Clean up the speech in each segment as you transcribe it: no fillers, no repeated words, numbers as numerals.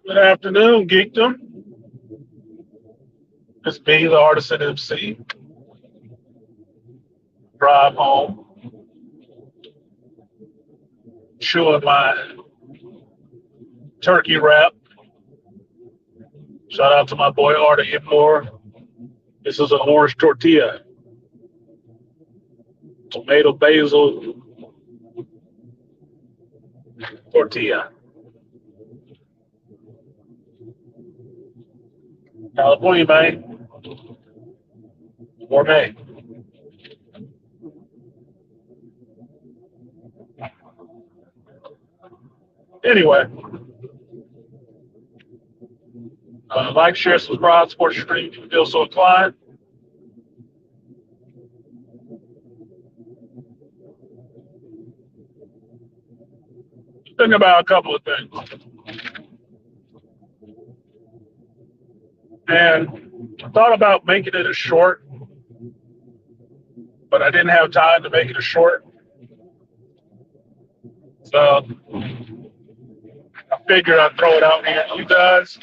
Good afternoon, Geekdom. It's me, the artisan MC. Drive home, chewing my turkey wrap. Shout out to my boy Artie Hipmore. This is an orange tortilla, tomato basil tortilla. California, man. Gourmet. Anyway, like, share, subscribe, support your stream if you feel so inclined. Think about a couple of things. And I thought about making it a short, but I didn't have time to make it a short. So I figured I'd throw it out here to you guys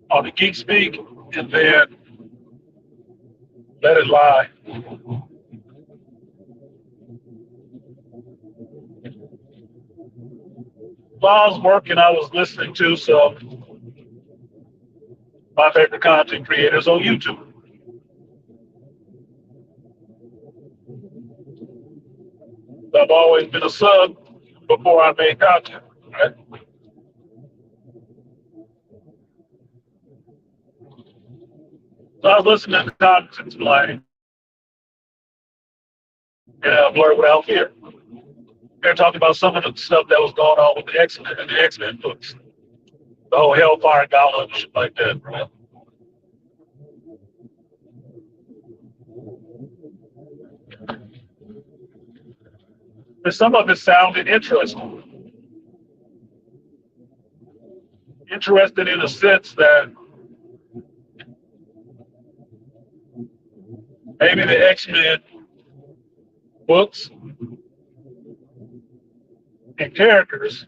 on the Geek Speak and then let it lie. While I was working, I was listening to some my favorite content creators on YouTube. I've always been a sub before I made content, right? So I was listening to content like, Blur Without Fear. They're talking about some of the stuff that was going on with the X-Men and the X-Men books. The whole Hellfire Gauntlet and shit like that, right? And some of it sounded interesting. Interested in a sense that maybe the X-Men books and characters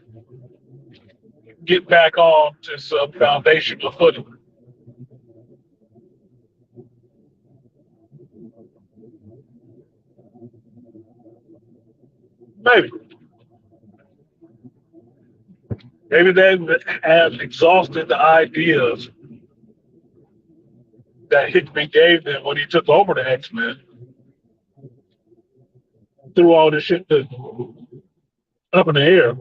get back on to some foundational footing. Maybe. Maybe they have exhausted the ideas that Hickman gave them when he took over the X-Men. Threw all this shit up in the air.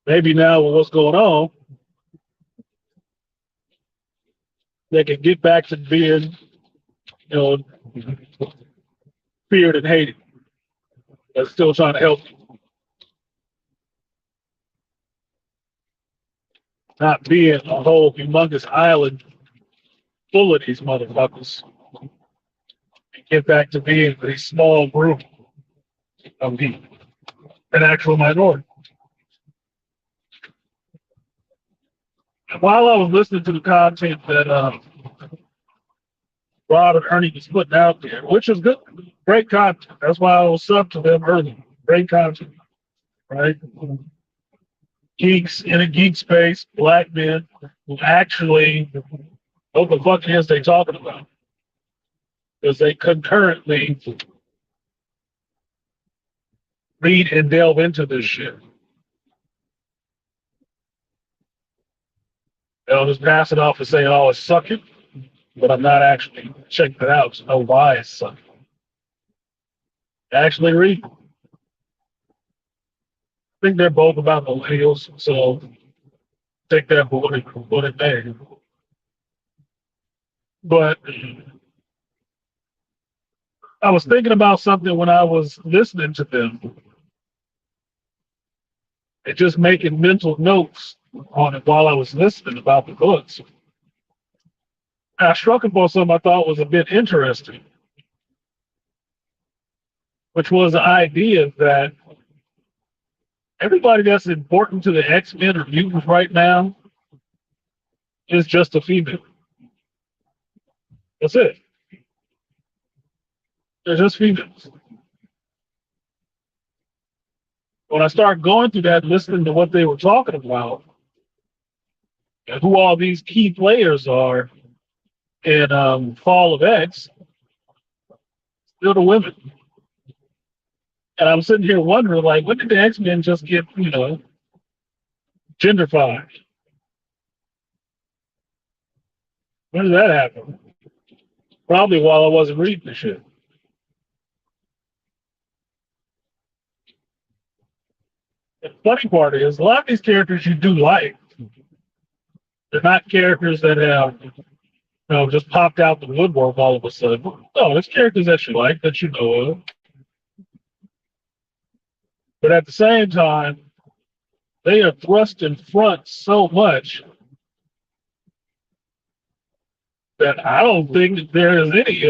Maybe now with what's going on, they can get back to being, feared and hated. They're still trying to help you. Not being a whole humongous island full of these motherfuckers. And get back to being a small group of people, an actual minority. And while I was listening to the content that Rob and Ernie was putting out there, which is good, great content. That's why I was sub to them early. Great content, right? Geeks in a geek space, black men who actually know what the fuck it is they talking about. Because they concurrently read and delve into this shit. They'll just pass it off and say, oh, it's sucking, but I'm not actually checking it out to know why it's sucking. Actually read. I think they're both about millennials, so take that for what it may. But I was thinking about something when I was listening to them and just making mental notes on it while I was listening about the books. And I struck upon something I thought was a bit interesting, which was the idea that everybody that's important to the X-Men or mutants right now is just a female. That's it. They're just females. When I started going through that, listening to what they were talking about and who all these key players are in Fall of X, still the women. And I'm sitting here wondering, like, when did the X-Men just get, genderfied? When did that happen? Probably while I wasn't reading the shit. The funny part is, a lot of these characters you do like, they're not characters that have, just popped out the woodwork all of a sudden. No, it's characters that you like, that you know of. But at the same time, they are thrust in front so much that I don't think that there is any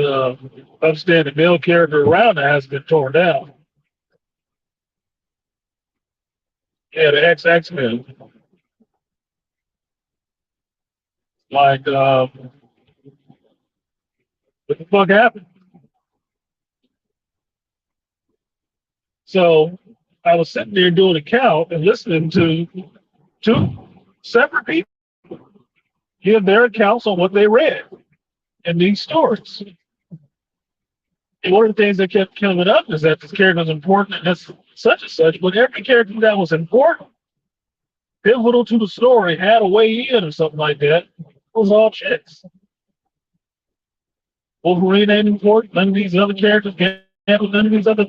upstanding male character around that has been torn down. Yeah, the X-Men. Like, what the fuck happened? So I was sitting there doing a count and listening to two separate people give their accounts on what they read in these stories. And one of the things that kept coming up is that this character is important and that's such and such, but every character that was important, pivotal to the story, had a way in or something like that, was all chicks. Wolverine ain't important, none of these other characters can't handle none of these other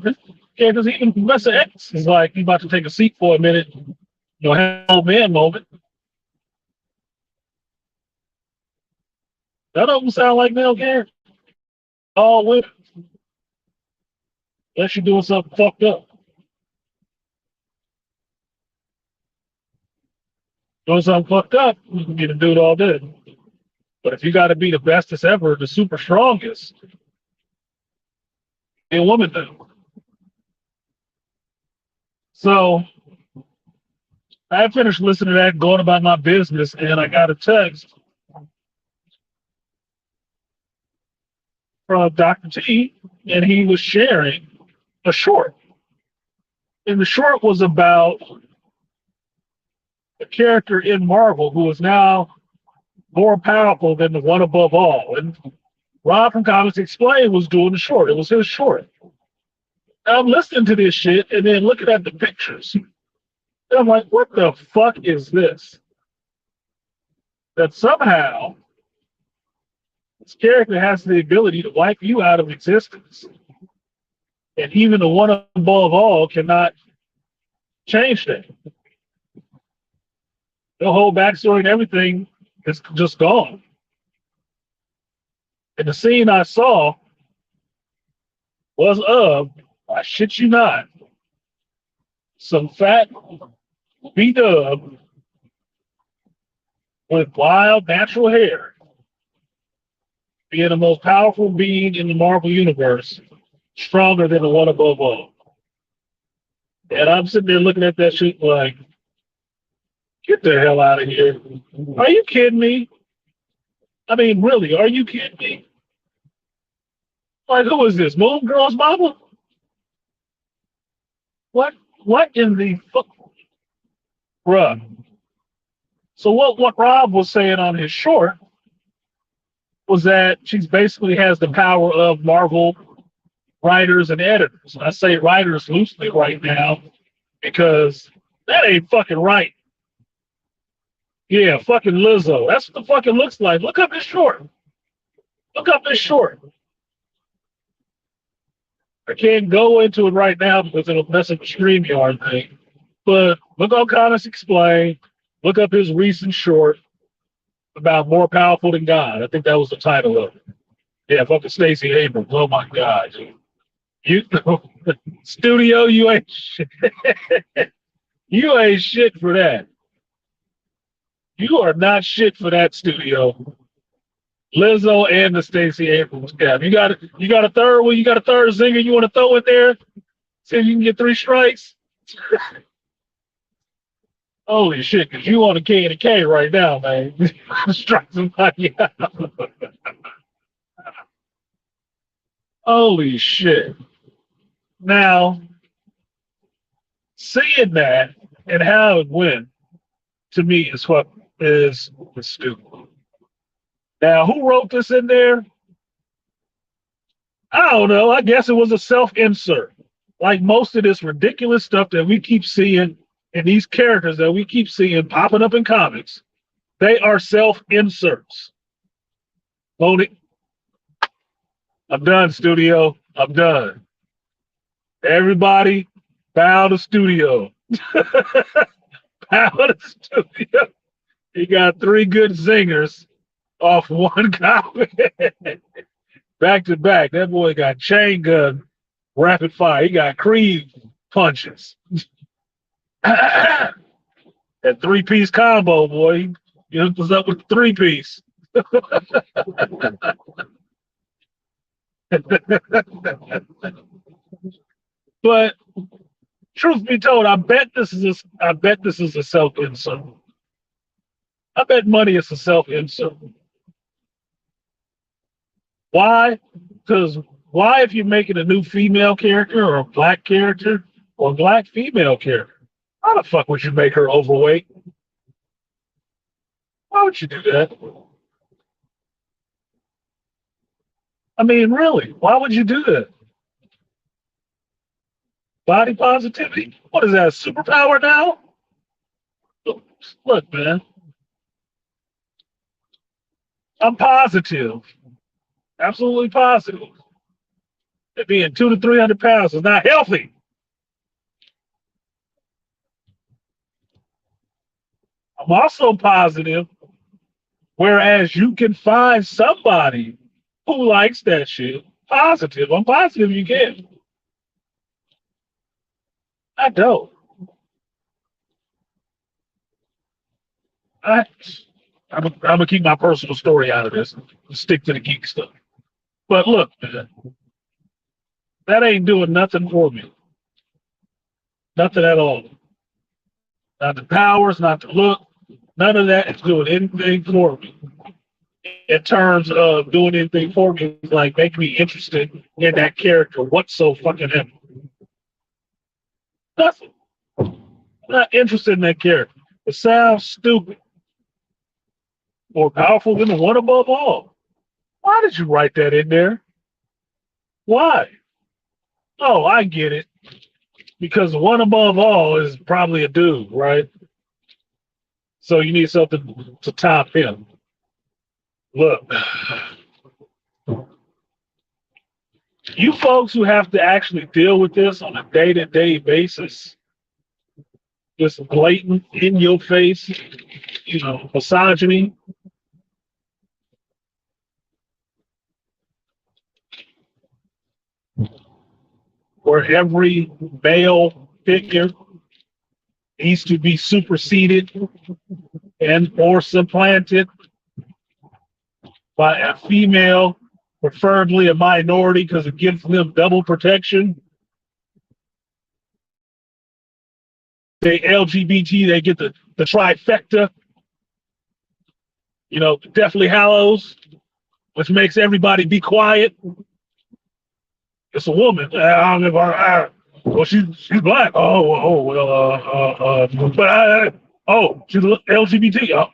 characters, even Professor X is like, he's about to take a seat for a minute, have an old man moment. None of them sound like male characters. All women. Unless you're doing something fucked up. Doing something fucked up, you can be the dude all day. But if you got to be the bestest ever, the super strongest, be a woman then. So I finished listening to that, going about my business, and I got a text from Dr. T, and he was sharing a short. And the short was about a character in Marvel who is now more powerful than the one above all. And Rob from Comics Explained was doing the short. It was his short. I'm listening to this shit and then looking at the pictures. And I'm like, what the fuck is this? That somehow this character has the ability to wipe you out of existence. And even the one above all cannot change that. The whole backstory and everything is just gone. And the scene I saw was of, I shit you not, some fat B-dub with wild natural hair being the most powerful being in the Marvel Universe, stronger than the one above all. And I'm sitting there looking at that shit like, get the hell out of here. Are you kidding me? I mean, really, are you kidding me? Like, who is this? Moon Girl's mama? What in the fuck? Bruh. So what Rob was saying on his short was that she basically has the power of Marvel writers and editors. I say writers loosely right now because that ain't fucking right. Yeah, fucking Lizzo. That's what the fucking looks like. Look up this short. Look up this short. I can't go into it right now because it'll mess up the StreamYard thing. But look on Comics Explained. Look up his recent short about more powerful than God. I think that was the title of it. Yeah, fucking Stacey Abrams. Oh my God. You studio, you ain't shit. You ain't shit for that. You are not shit for that, studio. Lizzo and the Stacey Abrams. Yeah, you got a third one. You got a third zinger you want to throw in there? See if you can get 3 strikes. Holy shit! Because you on a K and a K right now, man. Strike somebody out. Holy shit! Now, Seeing that and how it went to me is what is stupid. Now, who wrote this in there? I don't know. I guess it was a self-insert. Like most of this ridiculous stuff that we keep seeing and these characters that we keep seeing popping up in comics, they are self-inserts. Monique, I'm done, studio. I'm done. Everybody, bow to studio. Bow to studio. He got 3 good zingers off one comic. Back to back. That boy got chain gun, rapid fire. He got Creed punches. That 3-piece combo, boy. He hooked us up with 3-piece. But truth be told, I bet this is a self-insert. I bet money is a self-insert. Why? Because why, if you're making a new female character or a black character or a black female character, how the fuck would you make her overweight? Why would you do that? I mean, really, why would you do that? Body positivity? What is that, a superpower now? Look, man, I'm positive, absolutely positive that being 200 to 300 pounds is not healthy. I'm also positive, whereas you can find somebody who likes that shit. Positive. I'm positive you can. I don't. I'm gonna keep my personal story out of this and stick to the geek stuff. But look, man, that ain't doing nothing for me. Nothing at all. Not the powers, not the look. None of that is doing anything for me. In terms of doing anything for me, like make me interested in that character. What's so fucking him? Nothing. I'm not interested in that character. It sounds stupid. More powerful than the one above all. Why did you write that in there? Why? Oh, I get it. Because the one above all is probably a dude, right? So you need something to top him. Look, you folks who have to actually deal with this on a day-to-day basis, this blatant, in-your-face, misogyny, where every male figure needs to be superseded and or supplanted by a female, preferably a minority, because it gives them double protection. They LGBT, they get the trifecta, Deathly Hallows, which makes everybody be quiet. It's a woman. Well, she's black. Oh, well, but she's LGBT.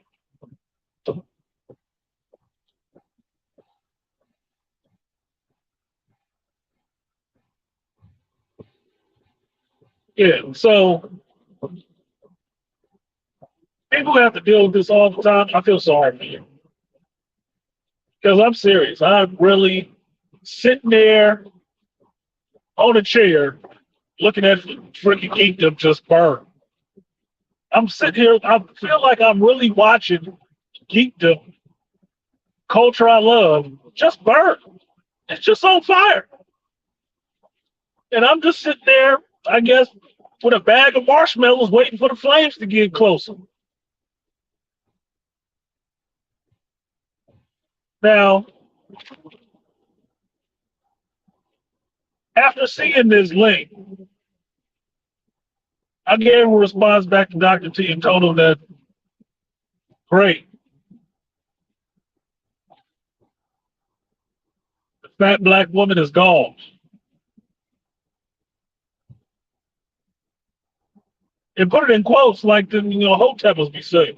Yeah, so people have to deal with this all the time. I feel sorry for you. Because I'm serious. I'm really sitting there on a chair looking at freaking geekdom just burn. I'm sitting here, I feel like I'm really watching geekdom, culture I love, just burn. It's just on fire. And I'm just sitting there, I guess, with a bag of marshmallows waiting for the flames to get closer. Now, after seeing this link, I gave a response back to Dr. T and told him that, great. The fat black woman is gone. and put it in quotes like the Hotep was be saying.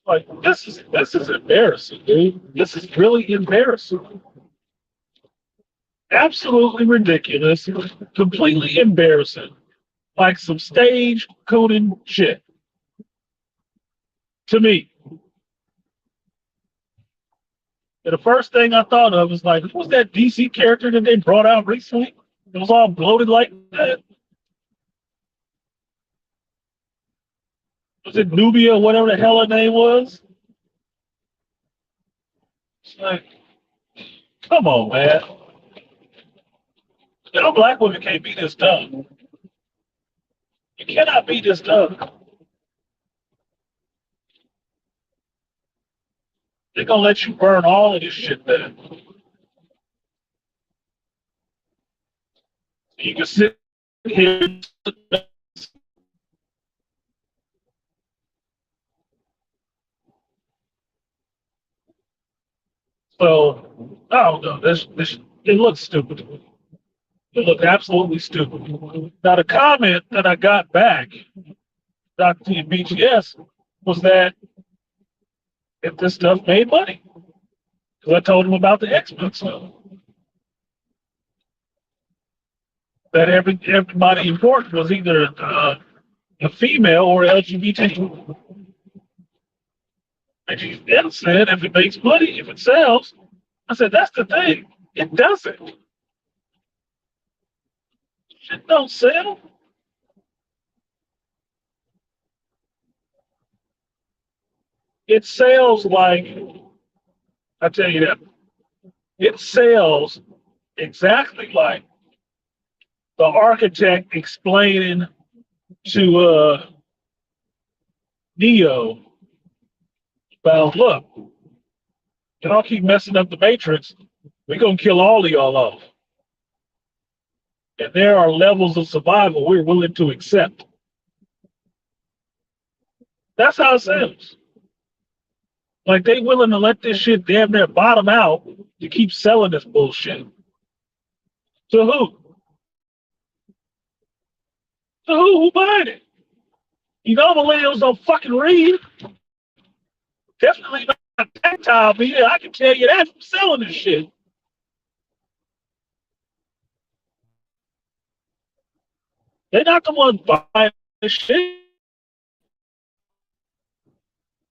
Like this is embarrassing, dude. This is really embarrassing. Absolutely ridiculous. Completely embarrassing. Like some stage coding shit to me. And the first thing I thought of was like, who's that DC character that they brought out recently? It was all bloated like that. Was it Nubia, whatever the hell her name was? It's like, come on, man. Black women can't be this dumb. You cannot be this dumb. They're gonna let you burn all of this shit there. You can sit here. So I don't know. This it looks stupid. It looked absolutely stupid. Now the comment that I got back, Dr. T and BGS, was that if this stuff made money, because I told him about the X-Men stuff, that everybody important was either a female or LGBT. And she then said, if it makes money, if it sells, I said, that's the thing. It doesn't. Shit don't sell. It sells like, I tell you that, it sells exactly like the architect explaining to Neo about, look, y'all keep messing up the Matrix, we're going to kill all of y'all off. And there are levels of survival we're willing to accept. That's how it sounds. Like they willing to let this shit damn near bottom out to keep selling this bullshit. To who? To who? Who buying it? You know millennials don't fucking read. Definitely not tactile media. I can tell you that from selling this shit. They're not the ones buying this shit.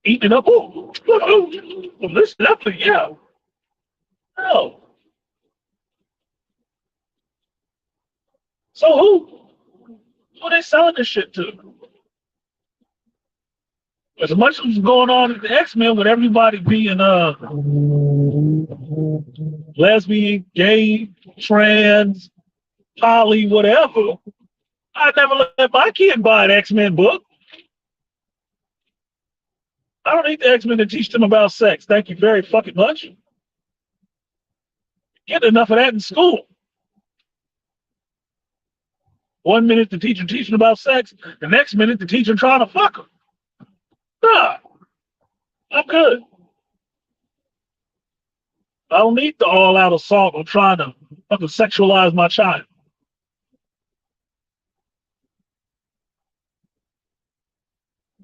Eating it up. Ooh, listen up to yeah. No. So who are they selling this shit to? As much as going on in the X-Men with everybody being lesbian, gay, trans, poly, whatever, I never let my kid buy an X-Men book. I don't need the X-Men to teach them about sex. Thank you very fucking much. Get enough of that in school. 1 minute the teacher teaching about sex, the next minute the teacher trying to fuck them. Nah, I'm good. I don't need the all-out assault on trying to fucking sexualize my child.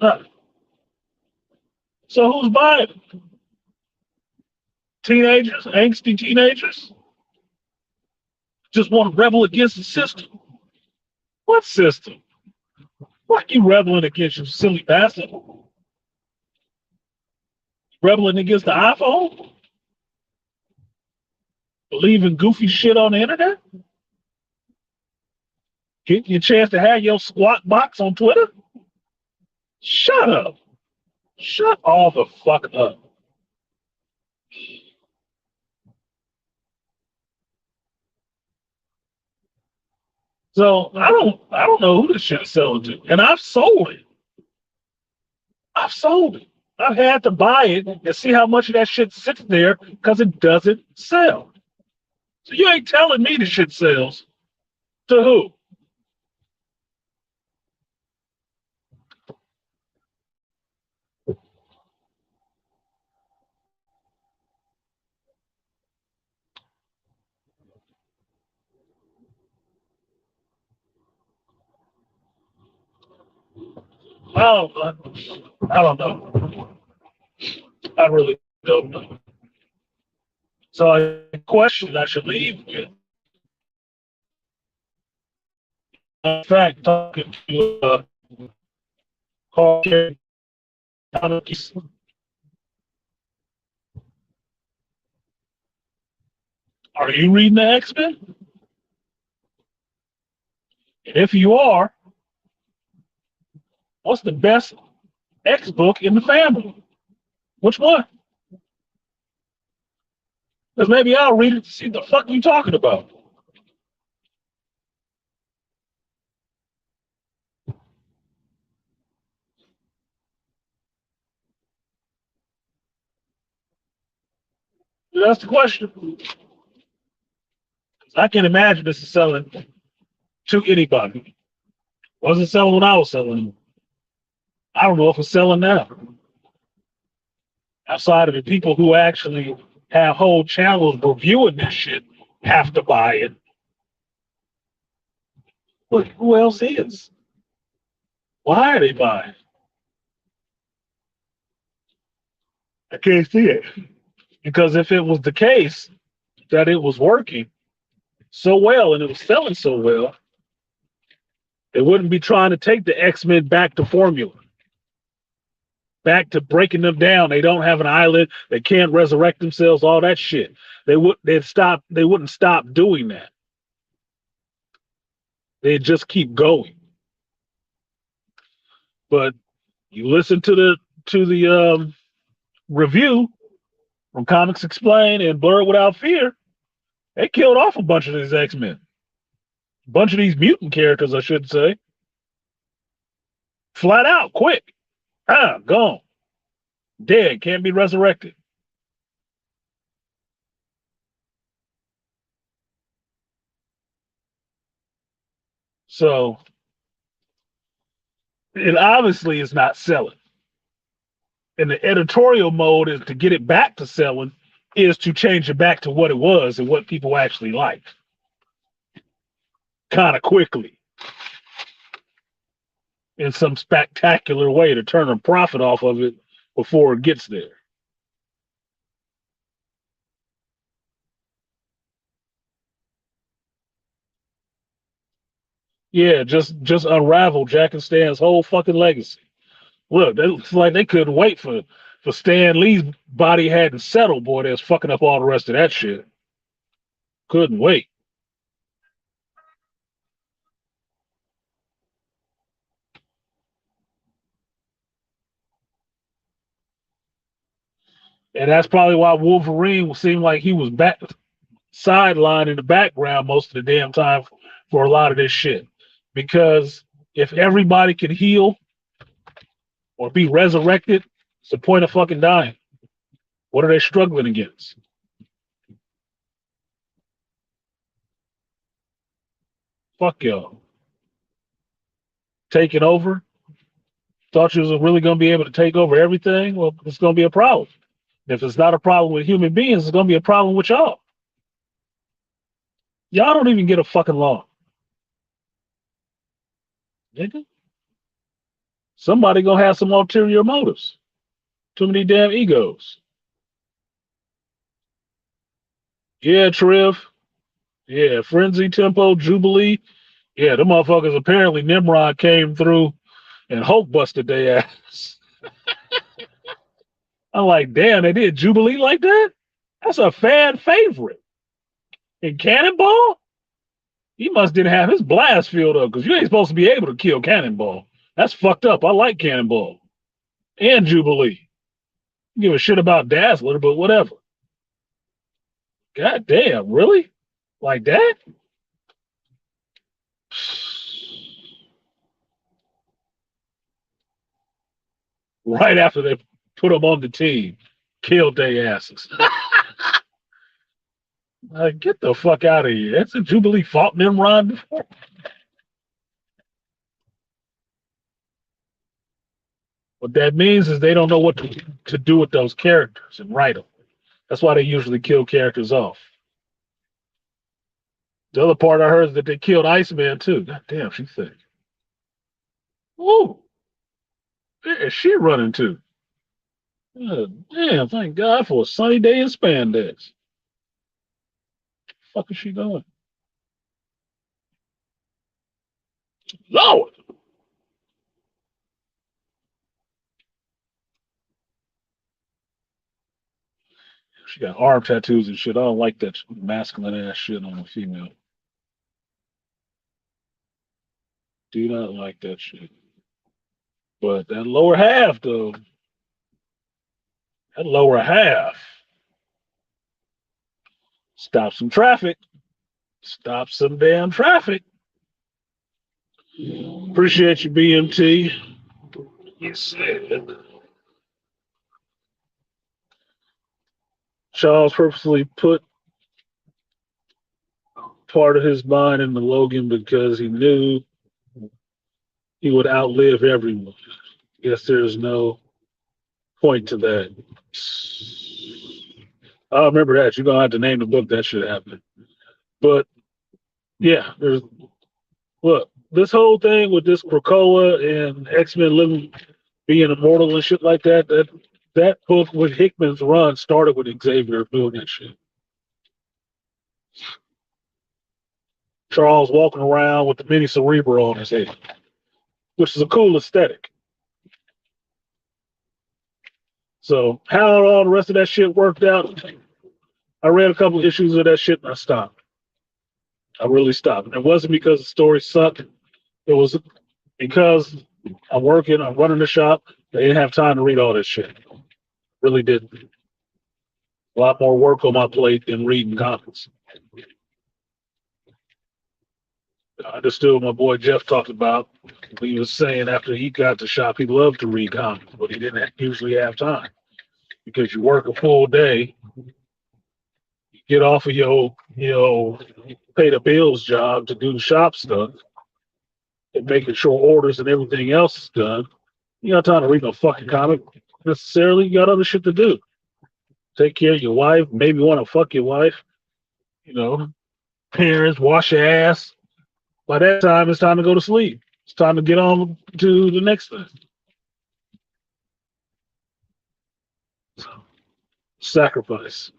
Nah. So who's buying it? Teenagers, angsty teenagers, just want to rebel against the system. What system? What are you rebelling against, you silly bastard? Rebelling against the iPhone? Believing goofy shit on the internet? Getting your chance to have your squat box on Twitter? Shut up. Shut all the fuck up. So I don't know who this shit is selling to. And I've sold it. I've sold it. I've had to buy it and see how much of that shit sits there because it doesn't sell. So you ain't telling me the shit sells. To who? Well, I don't know. I really don't know. So a question I should leave with. In fact, talking to Carl Carey, are you reading the X-Men? And if you are, what's the best X book in the family? Which one? Because maybe I'll read it to see the fuck you talking about. That's the question. I can imagine this is selling to anybody. Wasn't selling when I was selling. I don't know if it's selling now. Outside of the people who actually have whole channels reviewing this shit have to buy it. But who else is? Why are they buying? I can't see it. Because if it was the case that it was working so well and it was selling so well, they wouldn't be trying to take the X-Men back to formula, back to breaking them down. They don't have an island. They can't resurrect themselves, all that shit. They wouldn't stop doing that. They'd just keep going. But you listen to the review from Comics Explained and Blurred Without Fear, they killed off a bunch of these X-Men. A bunch of these mutant characters, I should say. Flat out, quick. Gone. Dead, can't be resurrected. So it obviously is not selling. And the editorial mode is to get it back to selling, is to change it back to what it was and what people actually like. Kind of quickly. In some spectacular way to turn a profit off of it before it gets there. Yeah, just unravel Jack and Stan's whole fucking legacy. Look, it's like they couldn't wait for Stan Lee's body hadn't settled, boy. They was fucking up all the rest of that shit. Couldn't wait. And that's probably why Wolverine seemed like he was back sidelined in the background most of the damn time for a lot of this shit. Because if everybody could heal or be resurrected, it's the point of fucking dying. What are they struggling against? Fuck y'all. Taking over? Thought you was really going to be able to take over everything? Well, it's going to be a problem. If it's not a problem with human beings, it's going to be a problem with y'all. Y'all don't even get a fucking law. Nigga. Somebody going to have some ulterior motives. Too many damn egos. Yeah, Triv. Yeah, Frenzy, Tempo, Jubilee. Yeah, the motherfuckers apparently Nimrod came through and Hulk busted their ass. I'm like, damn, they did Jubilee like that? That's a fan favorite. And Cannonball? He must didn't have his blast filled up because you ain't supposed to be able to kill Cannonball. That's fucked up. I like Cannonball and Jubilee. Give a shit about Dazzler, but whatever. God damn, really? Like that? Right after they put them on the team, killed their asses. Like, get the fuck out of here. That's a Jubilee fought Nimrod before. What that means is they don't know what to do with those characters and write them. That's why they usually kill characters off. The other part I heard is that they killed Iceman too. God damn, she's thick. Woo! Where is she running to? Damn, thank God for a sunny day in spandex. Fuck is she going? Lord! She got arm tattoos and shit. I don't like that masculine ass shit on a female. Do not like that shit. But that lower half, though, that lower half stops some traffic. Stop some damn traffic. Appreciate you, BMT. You said Charles purposely put part of his mind into Logan because he knew he would outlive everyone. Guess there's no point to that. I remember that. You're gonna have to name the book that should happen. But yeah, there's look, this whole thing with this Krakoa and X-Men living being immortal and shit like that, that book with Hickman's run started with Xavier doing that shit. Charles walking around with the mini Cerebro on his head, which is a cool aesthetic. So how all the rest of that shit worked out, I read a couple of issues of that shit and I stopped. I really stopped. And it wasn't because the story sucked. It was because I'm working, I'm running the shop. They didn't have time to read all this shit. Really didn't. A lot more work on my plate than reading comics. I understood what my boy Jeff talked about. He was saying after he got the shop, he loved to read comics, but he didn't usually have time because you work a full day, you get off of your pay the bills job to do the shop stuff and making sure orders and everything else is done. You got time to read no fucking comic necessarily. You got other shit to do. Take care of your wife, maybe want to fuck your wife, you know, parents, wash your ass. By that time, it's time to go to sleep. It's time to get on to the next thing. Sacrifice.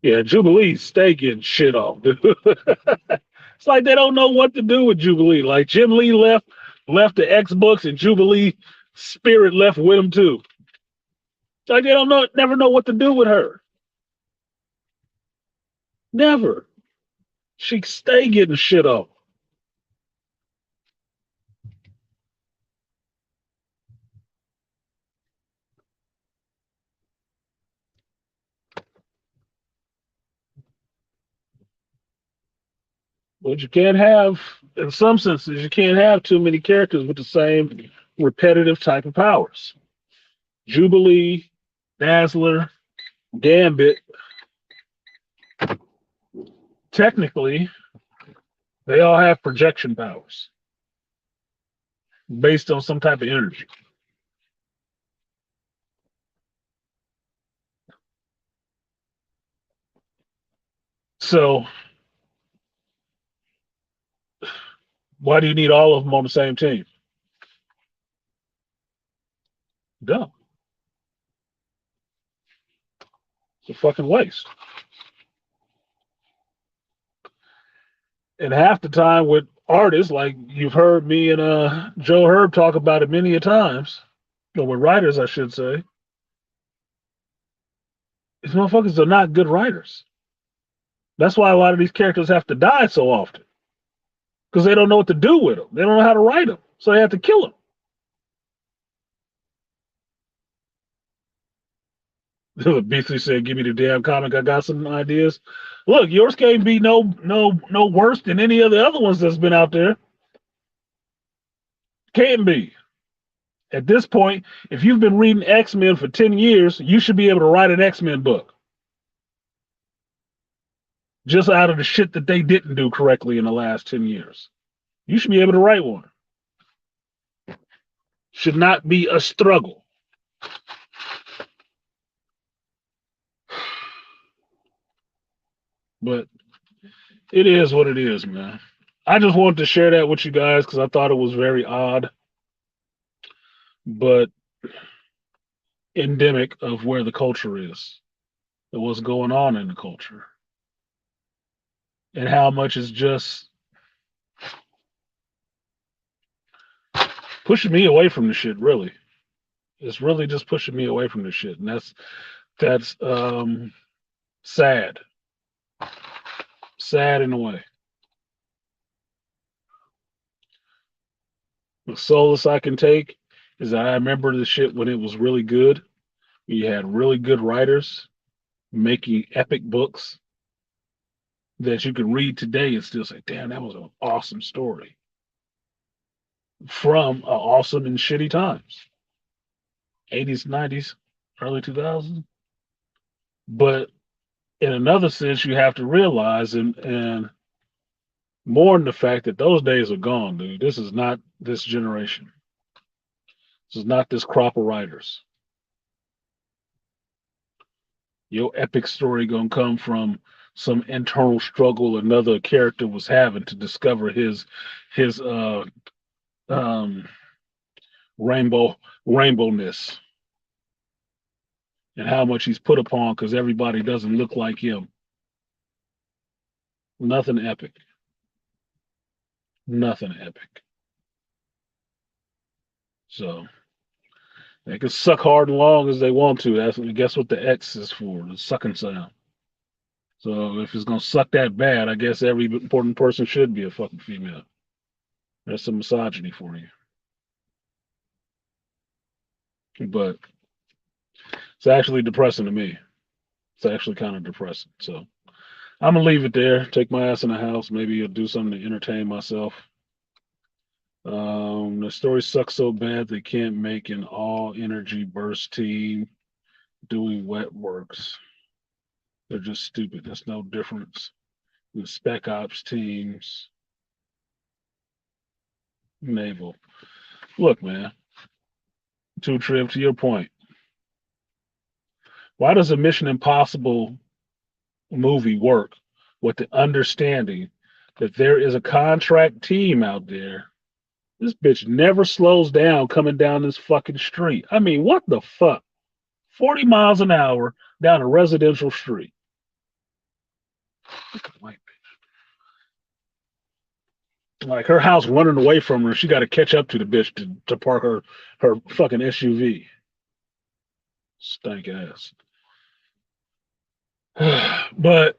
Yeah, Jubilee stay getting shit off, dude. It's like they don't know what to do with Jubilee. Like Jim Lee left the X books, and Jubilee spirit left with him too. Like they don't know, never know what to do with her. Never. She stay getting shit off. But you can't have, in some senses, you can't have too many characters with the same repetitive type of powers. Jubilee, Dazzler, Gambit, technically, they all have projection powers based on some type of energy. So, why do you need all of them on the same team? Dumb. It's a fucking waste. And half the time with artists, like you've heard me and Joe Herb talk about it many a times, or with writers, I should say, these motherfuckers are not good writers. That's why a lot of these characters have to die so often because they don't know what to do with them. They don't know how to write them, so they have to kill them. Beasley said, "Give me the damn comic. I got some ideas." Look, yours can't be no worse than any of the other ones that's been out there. Can't be. At this point, if you've been reading X-Men for 10 years, you should be able to write an X-Men book. Just out of the shit that they didn't do correctly in the last 10 years. You should be able to write one. Should not be a struggle. But it is what it is, man. I just wanted to share that with you guys because I thought it was very odd, but endemic of where the culture is and what's going on in the culture and how much is just pushing me away from the shit, really. It's really just pushing me away from the shit. And that's sad. Sad in a way. The solace I can take is that I remember the shit when it was really good. You had really good writers making epic books that you could read today and still say, damn, that was an awesome story from awesome and shitty times. 80s, 90s, early 2000s. But in another sense, you have to realize and mourn the fact that those days are gone, dude. This is not this generation. This is not this crop of writers. Your epic story gonna come from some internal struggle another character was having to discover his um rainbowness and how much he's put upon because everybody doesn't look like him. Nothing epic. Nothing epic. So they can suck hard and long as they want to. That's guess what the X is for, the sucking sound. So if it's gonna suck that bad, I guess every important person should be a fucking female. There's some misogyny for you. But it's actually depressing to me. It's actually kind of depressing. So I'm gonna leave it there. Take my ass in the house. Maybe I'll do something to entertain myself. The story sucks so bad they can't make an all energy burst team doing wet works. They're just stupid. There's no difference in spec ops teams, naval. Look, man, two trip to your point. Why does a Mission Impossible movie work with the understanding that there is a contract team out there? This bitch never slows down coming down this fucking street. I mean, what the fuck? 40 miles an hour down a residential street. Like her house running away from her, she got to catch up to the bitch to park her fucking SUV. Stank ass. But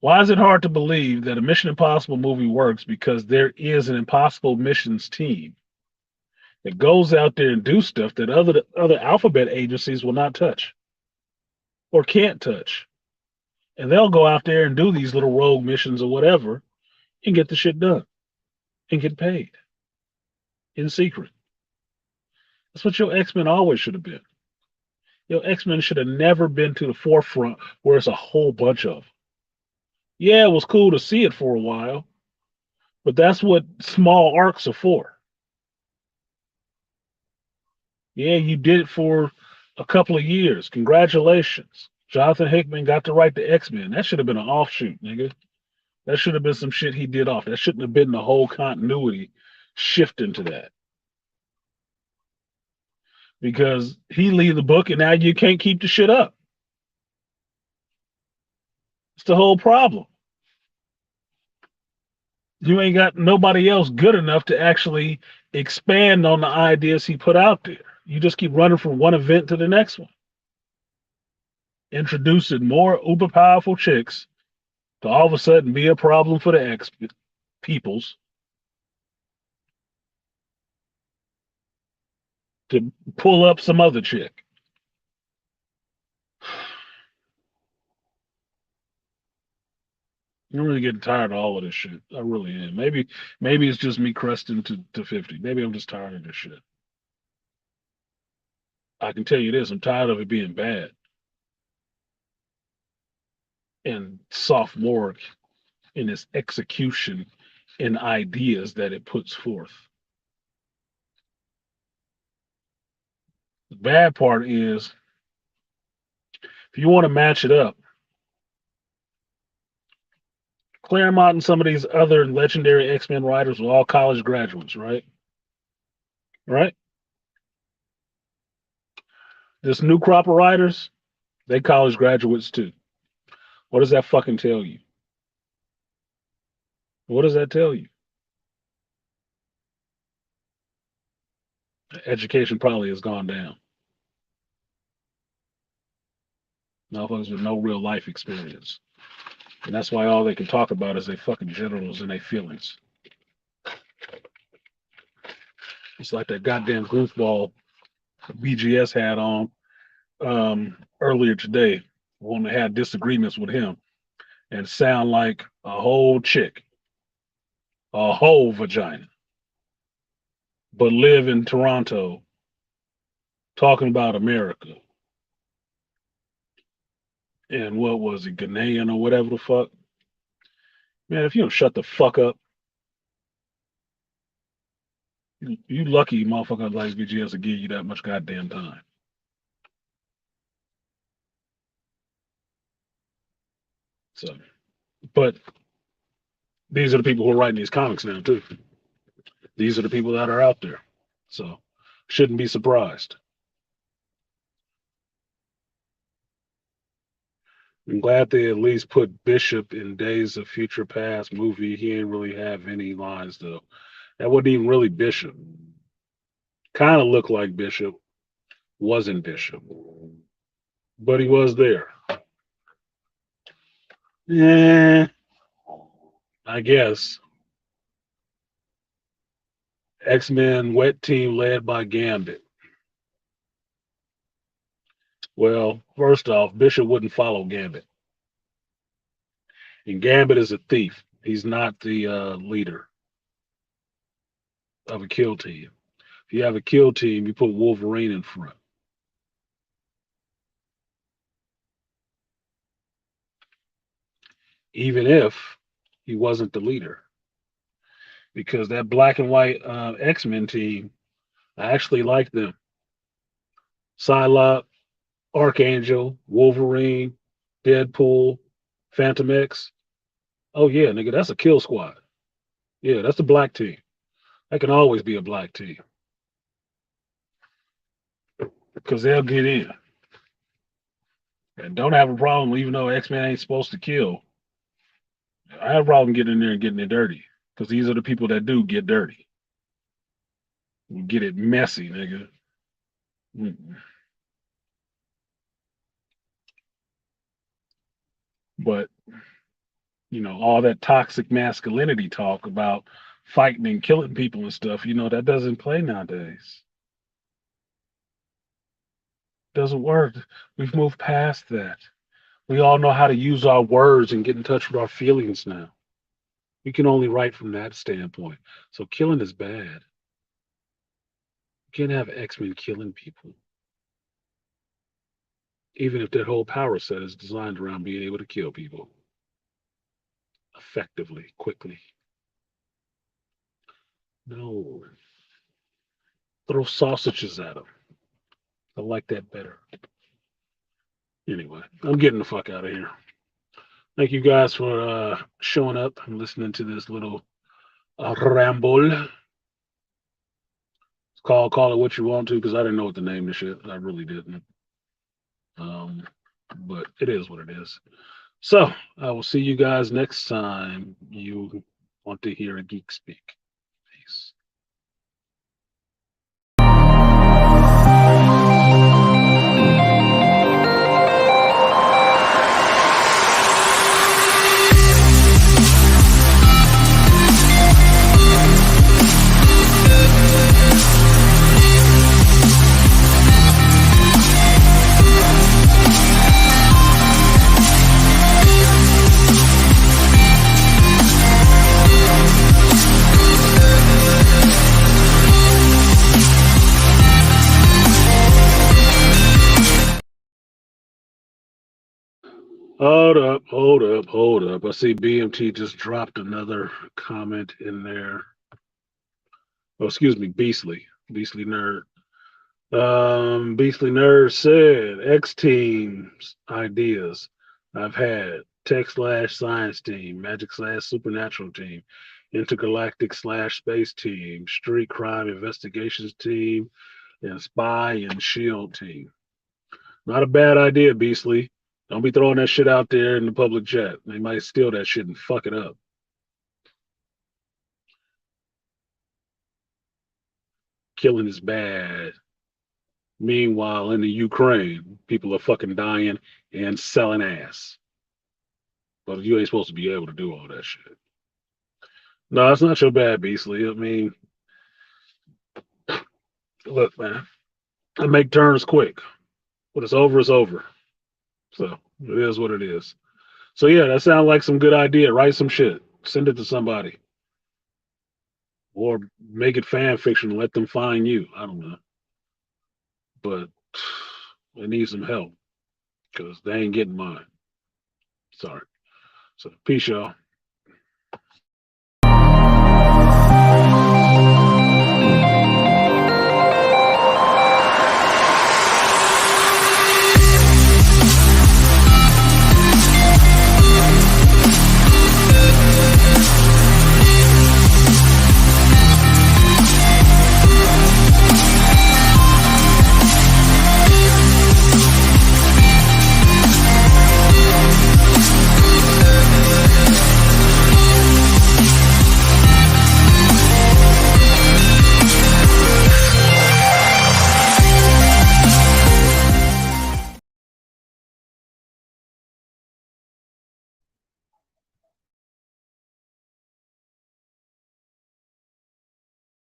why is it hard to believe that a Mission Impossible movie works? Because there is an Impossible Missions team that goes out there and do stuff that other alphabet agencies will not touch or can't touch. And they'll go out there and do these little rogue missions or whatever and get the shit done and get paid in secret. That's what your X-Men always should have been. Your X-Men should have never been to the forefront where it's a whole bunch of them. Yeah, it was cool to see it for a while, but that's what small arcs are for. Yeah, you did it for a couple of years. Congratulations. Jonathan Hickman got to write the X-Men. That should have been an offshoot, nigga. That should have been some shit he did off. That shouldn't have been the whole continuity shift into that. Because he leave the book and now you can't keep the shit up. It's the whole problem. You ain't got nobody else good enough to actually expand on the ideas he put out there. You just keep running from one event to the next one, introducing more uber powerful chicks to all of a sudden be a problem for the X peoples to pull up some other chick. I'm really getting tired of all of this shit. I really am. Maybe it's just me cresting to 50. Maybe I'm just tired of this shit. I can tell you this, I'm tired of it being bad and sophomoric in its execution and ideas that it puts forth. The bad part is if you want to match it up, Claremont and some of these other legendary X-Men writers were all college graduates, right? Right? This new crop of writers, they college graduates too. What does that fucking tell you? What does that tell you? Education probably has gone down. Motherfuckers with no real life experience. And that's why all they can talk about is their fucking genitals and their feelings. It's like that goddamn goofball BGS had on earlier today. One that had disagreements with him and sound like a whole chick, a whole vagina, but live in Toronto talking about America. And what was it, Ghanaian or whatever the fuck? Man, if you don't shut the fuck up, you lucky motherfucker like BGS to give you that much goddamn time. So, but these are the people who are writing these comics now too. These are the people that are out there. So, shouldn't be surprised. I'm glad they at least put Bishop in Days of Future Past movie. He didn't really have any lines though. That wasn't even really Bishop. Kind of looked like Bishop. Wasn't Bishop. But he was there. Yeah, I guess. X-Men wet team led by Gambit. Well, first off, Bishop wouldn't follow Gambit. And Gambit is a thief. He's not the leader of a kill team. If you have a kill team, you put Wolverine in front. Even if he wasn't the leader. Because that black and white X-Men team, I actually like them. Psylocke, Archangel, Wolverine, Deadpool, Phantom X. Oh yeah, nigga, that's a kill squad. Yeah, that's the black team. That can always be a black team. Because they'll get in. And don't have a problem, even though X-Men ain't supposed to kill. I have a problem getting in there and getting it dirty. Because these are the people that do get dirty. Get it messy, nigga. Mm. But, all that toxic masculinity talk about fighting and killing people and stuff, that doesn't play nowadays. Doesn't work. We've moved past that. We all know how to use our words and get in touch with our feelings now. We can only write from that standpoint. So killing is bad. You can't have X-Men killing people. Even if their whole power set is designed around being able to kill people effectively, quickly. No. Throw sausages at them. I like that better. Anyway, I'm getting the fuck out of here. Thank you guys for showing up and listening to this little ramble. Call it what you want to, because I didn't know what to name this shit. I really didn't. But it is what it is. So I will see you guys next time you want to hear a geek speak. Peace. Hold up. I see BMT just dropped another comment in there. Oh, excuse me, Beastly Nerd. Beastly Nerd said X Teams ideas. I've had Tech slash Science Team, Magic slash Supernatural Team, Intergalactic slash Space Team, Street Crime Investigations Team, and Spy and Shield Team. Not a bad idea, Beastly. Don't be throwing that shit out there in the public chat. They might steal that shit and fuck it up. Killing is bad. Meanwhile, in the Ukraine, people are fucking dying and selling ass. But you ain't supposed to be able to do all that shit. No, it's not your bad, Beastly. I mean, look, man, I make turns quick. When it's over, it's over. So it is what it is. So yeah, that sounds like some good idea. Write some shit. Send it to somebody. Or make it fan fiction and let them find you. I don't know. But I need some help because they ain't getting mine. Sorry. So peace, y'all.